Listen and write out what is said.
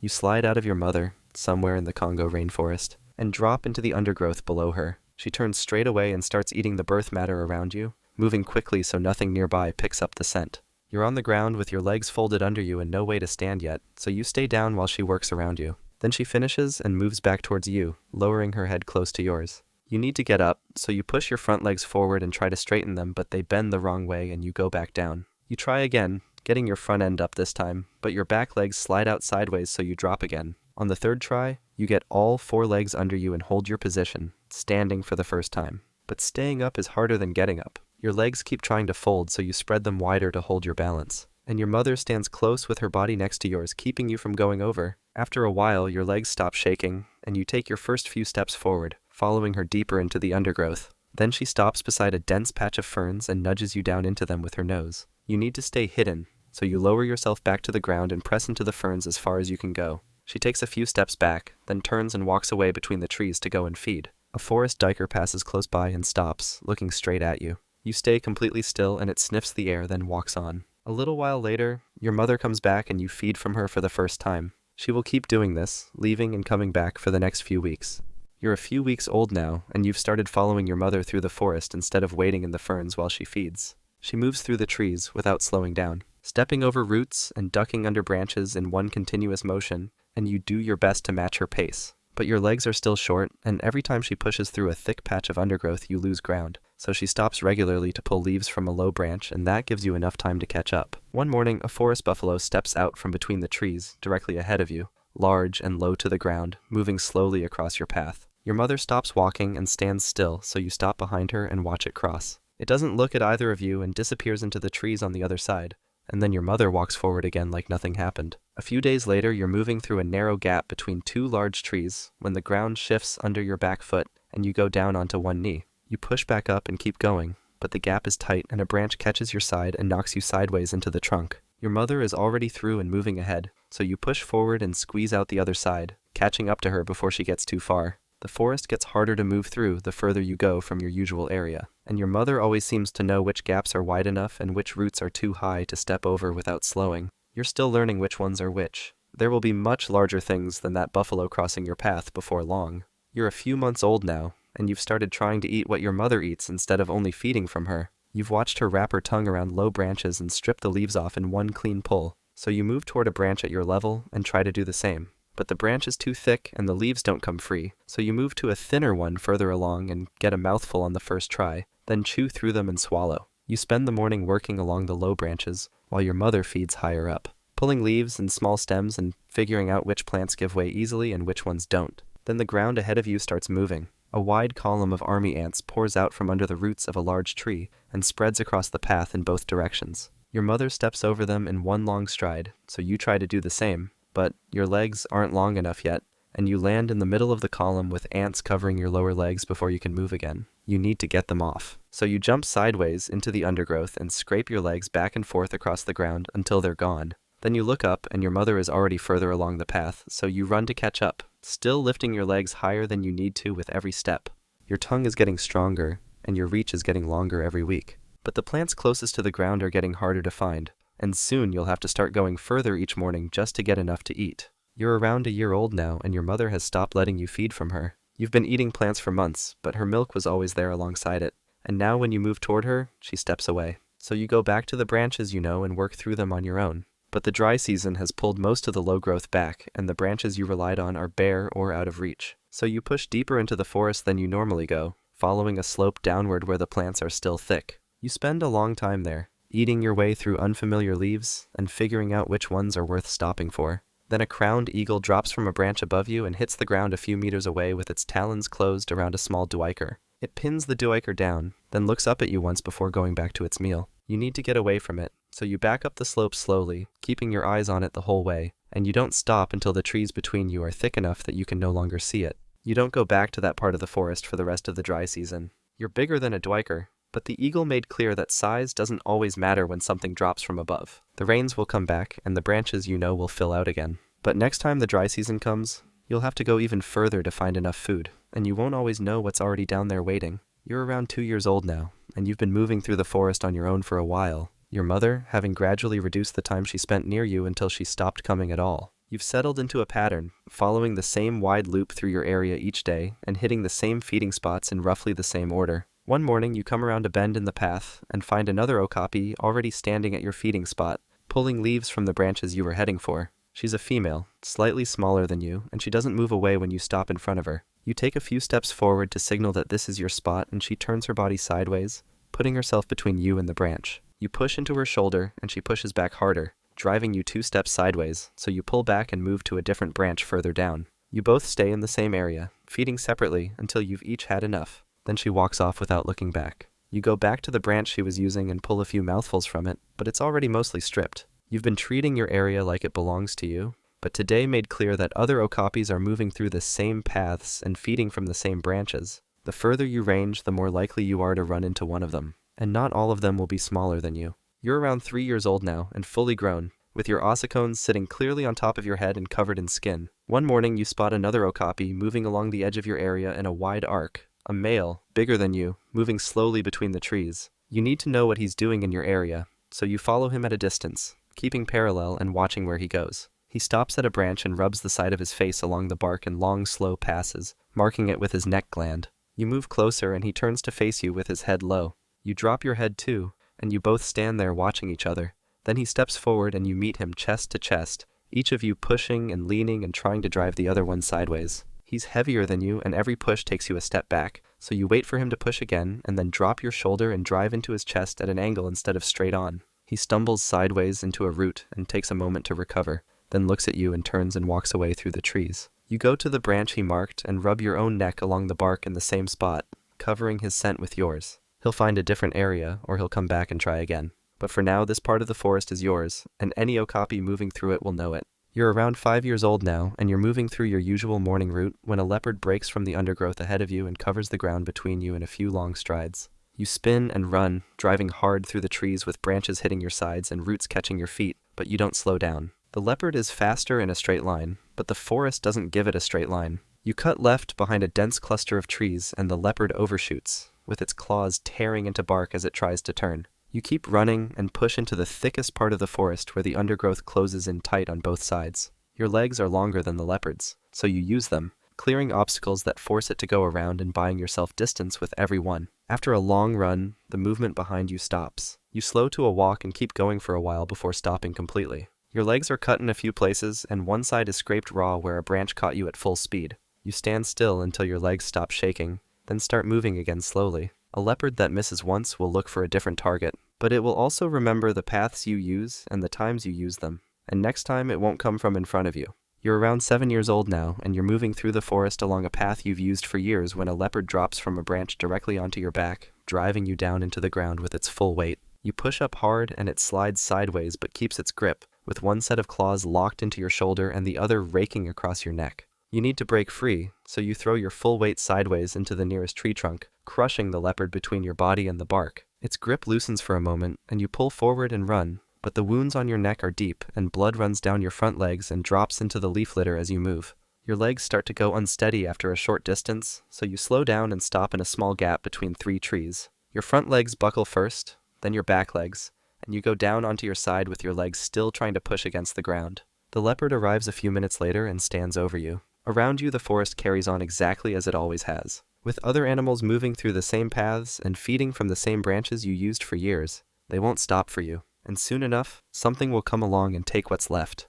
You slide out of your mother, somewhere in the Congo rainforest, and drop into the undergrowth below her. She turns straight away and starts eating the birth matter around you, moving quickly so nothing nearby picks up the scent. You're on the ground with your legs folded under you and no way to stand yet, so you stay down while she works around you. Then she finishes and moves back towards you, lowering her head close to yours. You need to get up, so you push your front legs forward and try to straighten them, but they bend the wrong way and you go back down. You try again, getting your front end up this time, but your back legs slide out sideways so you drop again. On the third try, you get all 4 legs under you and hold your position, standing for the first time. But staying up is harder than getting up. Your legs keep trying to fold, so you spread them wider to hold your balance. And your mother stands close with her body next to yours, keeping you from going over. After a while, your legs stop shaking, and you take your first few steps forward, following her deeper into the undergrowth. Then she stops beside a dense patch of ferns and nudges you down into them with her nose. You need to stay hidden, so you lower yourself back to the ground and press into the ferns as far as you can go. She takes a few steps back, then turns and walks away between the trees to go and feed. A forest duiker passes close by and stops, looking straight at you. You stay completely still and it sniffs the air, then walks on. A little while later, your mother comes back and you feed from her for the first time. She will keep doing this, leaving and coming back for the next few weeks. You're a few weeks old now, and you've started following your mother through the forest instead of waiting in the ferns while she feeds. She moves through the trees without slowing down, stepping over roots and ducking under branches in one continuous motion, and you do your best to match her pace. But your legs are still short, and every time she pushes through a thick patch of undergrowth, you lose ground. So she stops regularly to pull leaves from a low branch, and that gives you enough time to catch up. One morning, a forest buffalo steps out from between the trees, directly ahead of you, large and low to the ground, moving slowly across your path. Your mother stops walking and stands still, so you stop behind her and watch it cross. It doesn't look at either of you and disappears into the trees on the other side, and then your mother walks forward again like nothing happened. A few days later, you're moving through a narrow gap between 2 large trees when the ground shifts under your back foot and you go down onto one knee. You push back up and keep going, but the gap is tight and a branch catches your side and knocks you sideways into the trunk. Your mother is already through and moving ahead, so you push forward and squeeze out the other side, catching up to her before she gets too far. The forest gets harder to move through the further you go from your usual area, and your mother always seems to know which gaps are wide enough and which roots are too high to step over without slowing. You're still learning which ones are which. There will be much larger things than that buffalo crossing your path before long. You're a few months old now, and you've started trying to eat what your mother eats instead of only feeding from her. You've watched her wrap her tongue around low branches and strip the leaves off in one clean pull, so you move toward a branch at your level and try to do the same. But the branch is too thick and the leaves don't come free, so you move to a thinner one further along and get a mouthful on the first try, then chew through them and swallow. You spend the morning working along the low branches, while your mother feeds higher up, pulling leaves and small stems and figuring out which plants give way easily and which ones don't. Then the ground ahead of you starts moving. A wide column of army ants pours out from under the roots of a large tree and spreads across the path in both directions. Your mother steps over them in one long stride, so you try to do the same, but your legs aren't long enough yet, and you land in the middle of the column with ants covering your lower legs before you can move again. You need to get them off. So you jump sideways into the undergrowth and scrape your legs back and forth across the ground until they're gone. Then you look up and your mother is already further along the path, so you run to catch up, still lifting your legs higher than you need to with every step. Your tongue is getting stronger, and your reach is getting longer every week. But the plants closest to the ground are getting harder to find, and soon you'll have to start going further each morning just to get enough to eat. You're around a year old now, and your mother has stopped letting you feed from her. You've been eating plants for months, but her milk was always there alongside it, and now when you move toward her, she steps away. So you go back to the branches you know and work through them on your own. But the dry season has pulled most of the low growth back, and the branches you relied on are bare or out of reach. So you push deeper into the forest than you normally go, following a slope downward where the plants are still thick. You spend a long time there, eating your way through unfamiliar leaves and figuring out which ones are worth stopping for. Then a crowned eagle drops from a branch above you and hits the ground a few meters away with its talons closed around a small duiker. It pins the duiker down, then looks up at you once before going back to its meal. You need to get away from it, so you back up the slope slowly, keeping your eyes on it the whole way, and you don't stop until the trees between you are thick enough that you can no longer see it. You don't go back to that part of the forest for the rest of the dry season. You're bigger than a duiker, but the eagle made clear that size doesn't always matter when something drops from above. The rains will come back, and the branches you know will fill out again. But next time the dry season comes, you'll have to go even further to find enough food, and you won't always know what's already down there waiting. You're around 2 years old now, and you've been moving through the forest on your own for a while, your mother having gradually reduced the time she spent near you until she stopped coming at all. You've settled into a pattern, following the same wide loop through your area each day and hitting the same feeding spots in roughly the same order. One morning, you come around a bend in the path and find another Okapi already standing at your feeding spot, pulling leaves from the branches you were heading for. She's a female, slightly smaller than you, and she doesn't move away when you stop in front of her. You take a few steps forward to signal that this is your spot, and she turns her body sideways, putting herself between you and the branch. You push into her shoulder, and she pushes back harder, driving you 2 steps sideways, so you pull back and move to a different branch further down. You both stay in the same area, feeding separately until you've each had enough. Then she walks off without looking back. You go back to the branch she was using and pull a few mouthfuls from it, but it's already mostly stripped. You've been treating your area like it belongs to you, but today made clear that other okapis are moving through the same paths and feeding from the same branches. The further you range, the more likely you are to run into one of them, and not all of them will be smaller than you. You're around 3 years old now and fully grown, with your ossicones sitting clearly on top of your head and covered in skin. One morning you spot another okapi moving along the edge of your area in a wide arc, a male, bigger than you, moving slowly between the trees. You need to know what he's doing in your area, so you follow him at a distance, keeping parallel and watching where he goes. He stops at a branch and rubs the side of his face along the bark in long, slow passes, marking it with his neck gland. You move closer and he turns to face you with his head low. You drop your head too, and you both stand there watching each other. Then he steps forward and you meet him chest to chest, each of you pushing and leaning and trying to drive the other one sideways. He's heavier than you, and every push takes you a step back, so you wait for him to push again and then drop your shoulder and drive into his chest at an angle instead of straight on. He stumbles sideways into a root and takes a moment to recover, then looks at you and turns and walks away through the trees. You go to the branch he marked and rub your own neck along the bark in the same spot, covering his scent with yours. He'll find a different area, or he'll come back and try again. But for now, this part of the forest is yours, and any okapi moving through it will know it. You're around 5 years old now, and you're moving through your usual morning route when a leopard breaks from the undergrowth ahead of you and covers the ground between you in a few long strides. You spin and run, driving hard through the trees with branches hitting your sides and roots catching your feet, but you don't slow down. The leopard is faster in a straight line, but the forest doesn't give it a straight line. You cut left behind a dense cluster of trees, and the leopard overshoots, with its claws tearing into bark as it tries to turn. You keep running and push into the thickest part of the forest where the undergrowth closes in tight on both sides. Your legs are longer than the leopard's, so you use them, clearing obstacles that force it to go around and buying yourself distance with every one. After a long run, the movement behind you stops. You slow to a walk and keep going for a while before stopping completely. Your legs are cut in a few places, and one side is scraped raw where a branch caught you at full speed. You stand still until your legs stop shaking, then start moving again slowly. A leopard that misses once will look for a different target, but it will also remember the paths you use and the times you use them, and next time it won't come from in front of you. You're around 7 years old now, and you're moving through the forest along a path you've used for years when a leopard drops from a branch directly onto your back, driving you down into the ground with its full weight. You push up hard and it slides sideways but keeps its grip, with one set of claws locked into your shoulder and the other raking across your neck. You need to break free, so you throw your full weight sideways into the nearest tree trunk, crushing the leopard between your body and the bark. Its grip loosens for a moment, and you pull forward and run, but the wounds on your neck are deep, and blood runs down your front legs and drops into the leaf litter as you move. Your legs start to go unsteady after a short distance, so you slow down and stop in a small gap between 3 trees. Your front legs buckle first, then your back legs, and you go down onto your side with your legs still trying to push against the ground. The leopard arrives a few minutes later and stands over you. Around you, the forest carries on exactly as it always has, with other animals moving through the same paths and feeding from the same branches you used for years. They won't stop for you, and soon enough, something will come along and take what's left.